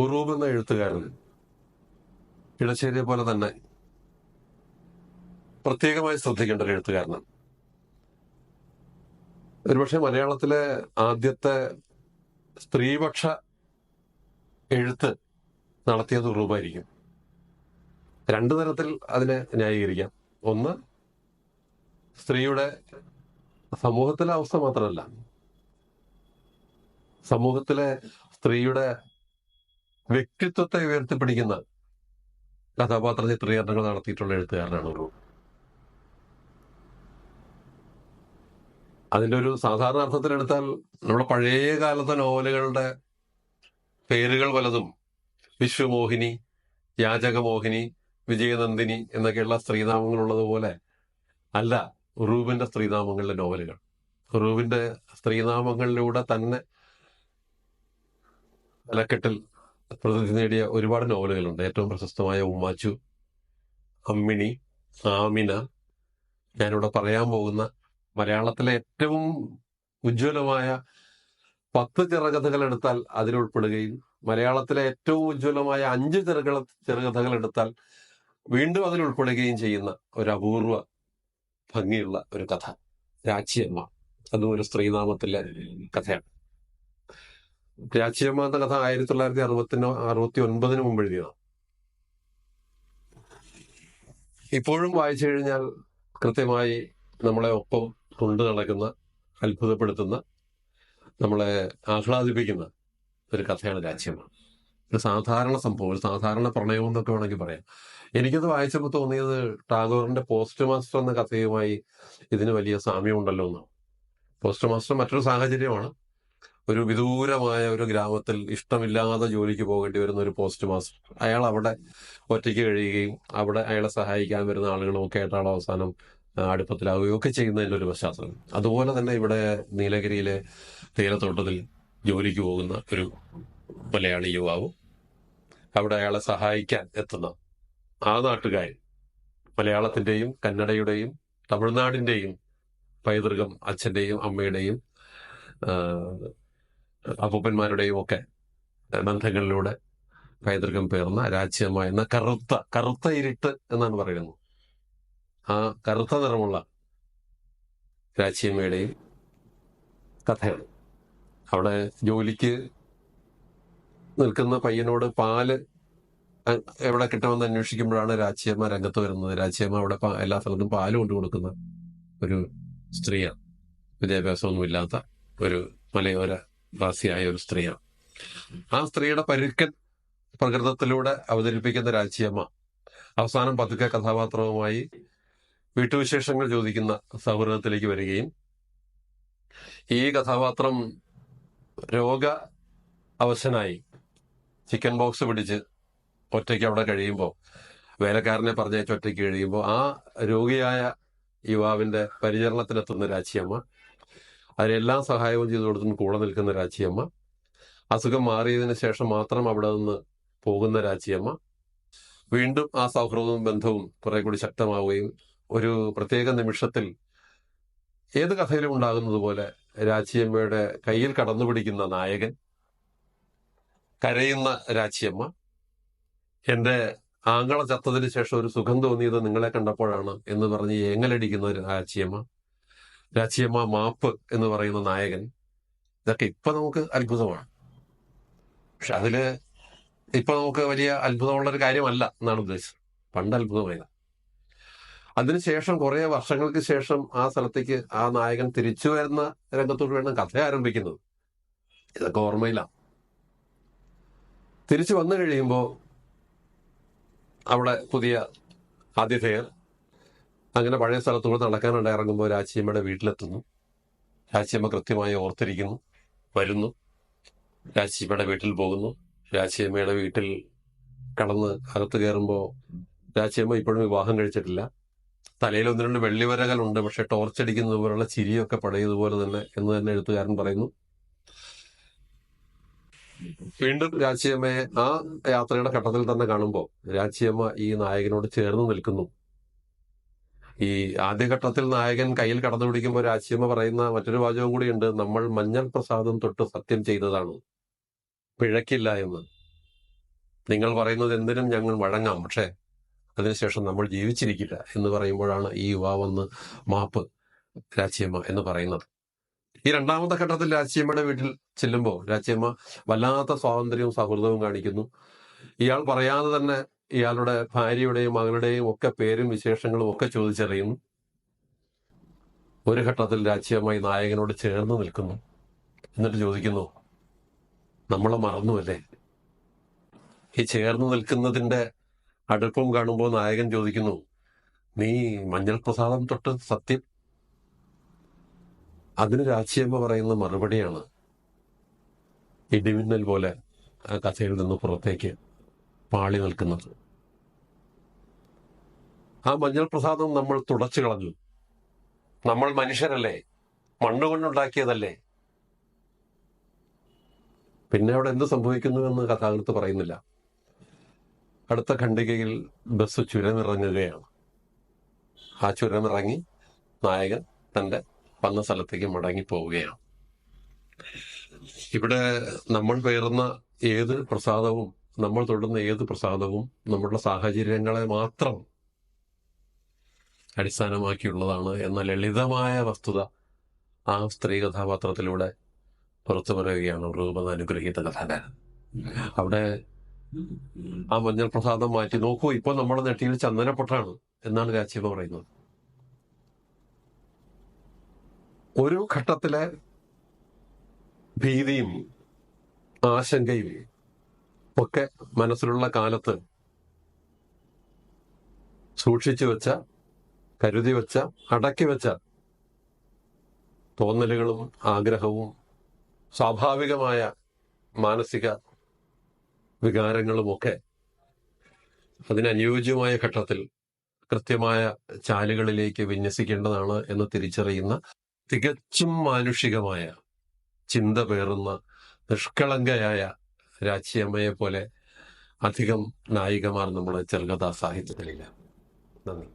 ഉറൂബ് എന്ന എഴുത്തുകാരൻ ഇടശ്ശേരിയെ പോലെ തന്നെ പ്രത്യേകമായി ശ്രദ്ധിക്കേണ്ട ഒരു എഴുത്തുകാരനാണ്. ഒരുപക്ഷെ മലയാളത്തിലെ ആദ്യത്തെ സ്ത്രീപക്ഷ എഴുത്ത് നടത്തിയത് ഉറൂബായിരിക്കും. രണ്ടു തരത്തിൽ അതിനെ ന്യായീകരിക്കാം. ഒന്ന്, സ്ത്രീയുടെ സമൂഹത്തിലെ അവസ്ഥ മാത്രമല്ല, സമൂഹത്തിലെ സ്ത്രീയുടെ വ്യക്തിത്വത്തെ ഉയർത്തിപ്പിടിക്കുന്ന കഥാപാത്ര ചിത്രീകരണങ്ങൾ നടത്തിയിട്ടുള്ള എഴുത്തുകാരനാണ് ഉറൂബ്. അതിന്റെ ഒരു സാധാരണ അർത്ഥത്തിലെടുത്താൽ നമ്മുടെ പഴയ കാലത്തെ നോവലുകളുടെ പേരുകൾ പലതും വിശ്വമോഹിനി, യാചകമോഹിനി, വിജയനന്ദിനി എന്നൊക്കെയുള്ള സ്ത്രീനാമങ്ങളുള്ളതുപോലെ അല്ല ഉറൂബിന്റെ സ്ത്രീനാമങ്ങളിലെ നോവലുകൾ. ഉറൂബിന്റെ സ്ത്രീനാമങ്ങളിലൂടെ തന്നെ തലക്കെട്ടിൽ പ്രസിദ്ധി നേടിയ ഒരുപാട് നോവലുകളുണ്ട്. ഏറ്റവും പ്രശസ്തമായ ഉമ്മാച്ചു, അമ്മിണി, ആമിന, ഞാനിവിടെ പറയാൻ പോകുന്ന മലയാളത്തിലെ ഏറ്റവും ഉജ്ജ്വലമായ 10 ചെറുകഥകൾ എടുത്താൽ അതിലുൾപ്പെടുകയും മലയാളത്തിലെ ഏറ്റവും ഉജ്ജ്വലമായ 5 ചെറുകഥകൾ എടുത്താൽ വീണ്ടും അതിൽ ഉൾപ്പെടുകയും ചെയ്യുന്ന ഒരു അപൂർവ ഭംഗിയുള്ള ഒരു കഥ രാച്ചിയമ്മ. അതും ഒരു സ്ത്രീനാമത്തിലെ കഥയാണ്. രാച്ചിയമ്മ എന്ന കഥ 1969 മുമ്പ് എഴുതിയതാണ്. ഇപ്പോഴും വായിച്ചു കഴിഞ്ഞാൽ കൃത്യമായി നമ്മളെ ഒപ്പം കൊണ്ടു നടക്കുന്ന, അത്ഭുതപ്പെടുത്തുന്ന, നമ്മളെ ആഹ്ലാദിപ്പിക്കുന്ന ഒരു കഥയാണ് രാച്ചിയമ്മ. ഒരു സാധാരണ സംഭവം, ഒരു സാധാരണ പ്രണയം എന്നൊക്കെ വേണമെങ്കിൽ പറയാം. എനിക്കത് വായിച്ചപ്പോൾ തോന്നിയത് ടാഗോറിന്റെ പോസ്റ്റ് മാസ്റ്റർ എന്ന കഥയുമായി ഇതിന് വലിയ സാമ്യമുണ്ടല്ലോ എന്നാണ്. പോസ്റ്റ് മാസ്റ്റർ മറ്റൊരു സാഹചര്യമാണ്. ഒരു വിദൂരമായ ഒരു ഗ്രാമത്തിൽ ഇഷ്ടമില്ലാതെ ജോലിക്ക് പോകേണ്ടി വരുന്ന ഒരു പോസ്റ്റ് മാസ്റ്റർ. അയാൾ അവിടെ ഒറ്റയ്ക്ക് കഴിയുകയും അവിടെ അയാളെ സഹായിക്കാൻ വരുന്ന ആളുകളും ഒക്കെ ആയിട്ടാണ് അവസാനം അടുപ്പത്തിലാവുകയും ഒക്കെ ചെയ്യുന്നതിൻ്റെ ഒരു പശ്ചാത്തലം. അതുപോലെ തന്നെ ഇവിടെ നീലഗിരിയിലെ തേയിലത്തോട്ടത്തിൽ ജോലിക്ക് പോകുന്ന ഒരു മലയാളി യുവാവും അവിടെ അയാളെ സഹായിക്കാൻ എത്തുന്ന ആ നാട്ടുകാർ മലയാളത്തിന്റെയും കന്നഡയുടെയും തമിഴ്നാടിന്റെയും പൈതൃകം, അച്ഛന്റെയും അമ്മയുടെയും അപ്പൂപ്പന്മാരുടെയും ഒക്കെ ബന്ധങ്ങളിലൂടെ പൈതൃകം പേർന്ന രാച്ചിയമ്മ എന്ന കറുത്ത ഇരുട്ട് എന്നാണ് പറയുന്നത്. ആ കറുത്ത നിറമുള്ള രാച്ചിയമ്മയുടെയും കഥയാണ്. അവിടെ ജോലിക്ക് നിൽക്കുന്ന പയ്യനോട് പാല് എവിടെ കിട്ടുമെന്ന് അന്വേഷിക്കുമ്പോഴാണ് രാച്ചിയമ്മ രംഗത്ത് വരുന്നത്. രാച്ചിയമ്മ അവിടെ എല്ലാ സ്ഥലത്തും പാല് കൊണ്ടു കൊടുക്കുന്ന ഒരു സ്ത്രീയാണ്. വിദ്യാഭ്യാസമൊന്നുമില്ലാത്ത ഒരു മലയോര വാസിയായ ഒരു സ്ത്രീയാണ്. ആ സ്ത്രീയുടെ പരുക്കൻ പ്രകൃതത്തിലൂടെ അവതരിപ്പിക്കുന്ന രാച്ചിയമ്മ അവസാനം പതുക്കെ കഥാപാത്രവുമായി വീട്ടുവിശേഷങ്ങൾ ചോദിക്കുന്ന സൗഹൃദത്തിലേക്ക് വരികയും ഈ കഥാപാത്രം രോഗ അവശനായി ചിക്കൻ ബോക്സ് പിടിച്ച് ഒറ്റയ്ക്ക് അവിടെ കഴിയുമ്പോൾ, വേലക്കാരനെ പറഞ്ഞയച്ച് ഒറ്റയ്ക്ക് കഴിയുമ്പോൾ ആ രോഗിയായ യുവാവിന്റെ പരിചരണത്തിനെത്തുന്ന രാച്ചിയമ്മ, അതിനെല്ലാം സഹായവും ചെയ്തു കൊടുത്തും കൂടെ നിൽക്കുന്ന രാച്ചിയമ്മ, അസുഖം മാറിയതിന് ശേഷം മാത്രം അവിടെ നിന്ന് പോകുന്ന രാച്ചിയമ്മ, വീണ്ടും ആ സൗഹൃദവും ബന്ധവും കുറെ കൂടി ശക്തമാവുകയും ഒരു പ്രത്യേക നിമിഷത്തിൽ ഏത് കഥയിലും ഉണ്ടാകുന്നത് പോലെ രാച്ചിയമ്മയുടെ കയ്യിൽ കടന്നു പിടിക്കുന്ന നായകൻ, കരയുന്ന രാച്ചിയമ്മ, എന്റെ ആങ്ങള ചത്തതിന് ശേഷം ഒരു സുഖം തോന്നിയത് നിങ്ങളെ കണ്ടപ്പോഴാണ് എന്ന് പറഞ്ഞ് ഏങ്ങലടിക്കുന്ന രാച്ചിയമ്മ മാപ്പ് എന്ന് പറയുന്ന നായകൻ. ഇതൊക്കെ ഇപ്പൊ നമുക്ക് അത്ഭുതമാണ്. പക്ഷെ അതില് ഇപ്പൊ നമുക്ക് വലിയ അത്ഭുതമുള്ളൊരു കാര്യമല്ല എന്നാണ് ഉദ്ദേശിച്ചത്. പണ്ട് അത്ഭുതമായത്. അതിനുശേഷം കുറെ വർഷങ്ങൾക്ക് ശേഷം ആ സ്ഥലത്തേക്ക് ആ നായകൻ തിരിച്ചു വരുന്ന രംഗത്തോട് വേണം കഥ ആരംഭിക്കുന്നത്. ഇതൊക്കെ ഓർമ്മയില്ല. തിരിച്ചു വന്നു കഴിയുമ്പോൾ അവിടെ പുതിയ ആതിഥേയർ അങ്ങനെ പഴയ സ്ഥലത്തൂടെ നടക്കാനുണ്ട് ഇറങ്ങുമ്പോൾ രാച്ചിയമ്മയുടെ വീട്ടിലെത്തുന്നു. രാച്ചിയമ്മ കൃത്യമായി ഓർത്തിരിക്കുന്നു, വരുന്നു, രാച്ചിയമ്മയുടെ വീട്ടിൽ പോകുന്നു. രാച്ചിയമ്മയുടെ വീട്ടിൽ കടന്ന് അകത്ത് കയറുമ്പോൾ രാച്ചിയമ്മ ഇപ്പോഴും വിവാഹം കഴിച്ചിട്ടില്ല. തലയിൽ 1-2 വെള്ളിവരകളുണ്ട്, പക്ഷെ ടോർച്ചടിക്കുന്നത് പോലുള്ള ചിരിയൊക്കെ പഴയതുപോലെ തന്നെ എന്ന് തന്നെ എഴുത്തുകാരൻ പറയുന്നു. വീണ്ടും രാച്ചിയമ്മയെ ആ യാത്രയുടെ ഘട്ടത്തിൽ തന്നെ കാണുമ്പോൾ രാച്ചിയമ്മ ഈ നായകനോട് ചേർന്ന് നിൽക്കുന്നു. ഈ ആദ്യഘട്ടത്തിൽ നായകൻ കയ്യിൽ കടന്നു പിടിക്കുമ്പോൾ രാച്ചിയമ്മ പറയുന്ന മറ്റൊരു വാചകം കൂടിയുണ്ട്, നമ്മൾ മഞ്ഞൾ പ്രസാദം തൊട്ട് സത്യം ചെയ്തതാണ്, പിഴക്കില്ല എന്ന്. നിങ്ങൾ പറയുന്നത് എന്തിനും ഞങ്ങൾ വഴങ്ങാം, പക്ഷേ അതിനുശേഷം നമ്മൾ ജീവിച്ചിരിക്കില്ല എന്ന് പറയുമ്പോഴാണ് ഈ യുവാവെന്ന് മാപ്പ് രാച്ചിയമ്മ എന്ന് പറയുന്നത്. ഈ രണ്ടാമത്തെ ഘട്ടത്തിൽ രാച്ചിയമ്മയുടെ വീട്ടിൽ ചെല്ലുമ്പോൾ രാച്ചിയമ്മ വല്ലാത്ത സ്വാതന്ത്ര്യവും സൗഹൃദവും കാണിക്കുന്നു. ഇയാൾ പറയാതെ തന്നെ ഇയാളുടെ ഭാര്യയുടെയും മകളുടെയും ഒക്കെ പേരും വിശേഷങ്ങളും ഒക്കെ ചോദിച്ചറിയുന്നു. ഒരു ഘട്ടത്തിൽ രാച്ചിയമ്മ ഈ നായകനോട് ചേർന്ന് നിൽക്കുന്നു. എന്നിട്ട് ചോദിക്കുന്നു, നമ്മളെ മറന്നുവല്ലേ? ഈ ചേർന്ന് നിൽക്കുന്നതിന്റെ അടുപ്പം കാണുമ്പോൾ നായകൻ ചോദിക്കുന്നു, നീ മഞ്ഞൾ പ്രസാദം തൊട്ട് സത്യം? അതിന് രാച്ചിയമ്മ പറയുന്ന മറുപടിയാണ് ഇടിമിന്നൽ പോലെ ആ കഥയിൽ നിന്ന് പുറത്തേക്ക് പാളി നിൽക്കുന്നത്. ആ മഞ്ഞൾ പ്രസാദം നമ്മൾ തുടച്ചു കളഞ്ഞു. നമ്മൾ മനുഷ്യരല്ലേ, മണ്ണുകൊണ്ടുണ്ടാക്കിയതല്ലേ. പിന്നെ അവിടെ എന്ത് സംഭവിക്കുന്നുവെന്ന് കഥാകൃത്ത് പറയുന്നില്ല. അടുത്ത ഖണ്ഡികയിൽ ബസ് ചുരമിറങ്ങുകയാണ്. ആ ചുരമിറങ്ങി നായകൻ തന്റെ വന്ന സ്ഥലത്തേക്ക് മടങ്ങി പോവുകയാണ്. ഇവിടെ നമ്മൾ പേറുന്ന ഏത് പ്രസാദവും, നമ്മൾ തൊടുന്ന ഏത് പ്രസാദവും നമ്മുടെ സാഹചര്യങ്ങളെ മാത്രം അടിസ്ഥാനമാക്കിയുള്ളതാണ് എന്ന ലളിതമായ വസ്തുത ആ സ്ത്രീ കഥാപാത്രത്തിലൂടെ പുറത്തു പറയുകയാണ് റൂപത അനുഗ്രഹീത കഥാകാരൻ. അവിടെ ആ മഞ്ഞൾ പ്രസാദം മാറ്റി നോക്കൂ, ഇപ്പൊ നമ്മുടെ നെറ്റിയിൽ ചന്ദനപ്പൊട്ടാണ് എന്നാണ് രാച്ചിയമ്മ പറയുന്നത്. ഒരു ഘട്ടത്തിലെ ഭീതിയും ആശങ്കയും ഒക്കെ മനസ്സിലുള്ള കാലത്ത് സൂക്ഷിച്ചു വെച്ച, കരുതി വെച്ച, അടക്കി വെച്ച തോന്നലുകളും ആഗ്രഹവും സ്വാഭാവികമായ മാനസിക വികാരങ്ങളുമൊക്കെ അതിനനുയോജ്യമായ ഘട്ടത്തിൽ കൃത്യമായ ചാലുകളിലേക്ക് വിന്യസിക്കേണ്ടതാണ് എന്ന് തിരിച്ചറിയുന്ന തികച്ചും മാനുഷികമായ ചിന്ത പേറുന്ന നിഷ്കളങ്കയായ രാച്ചിയമ്മയെ പോലെ അധികം നായികമാർ നമ്മുടെ ചെറുകഥാ സാഹിത്യത്തിലില്ല. നന്ദി.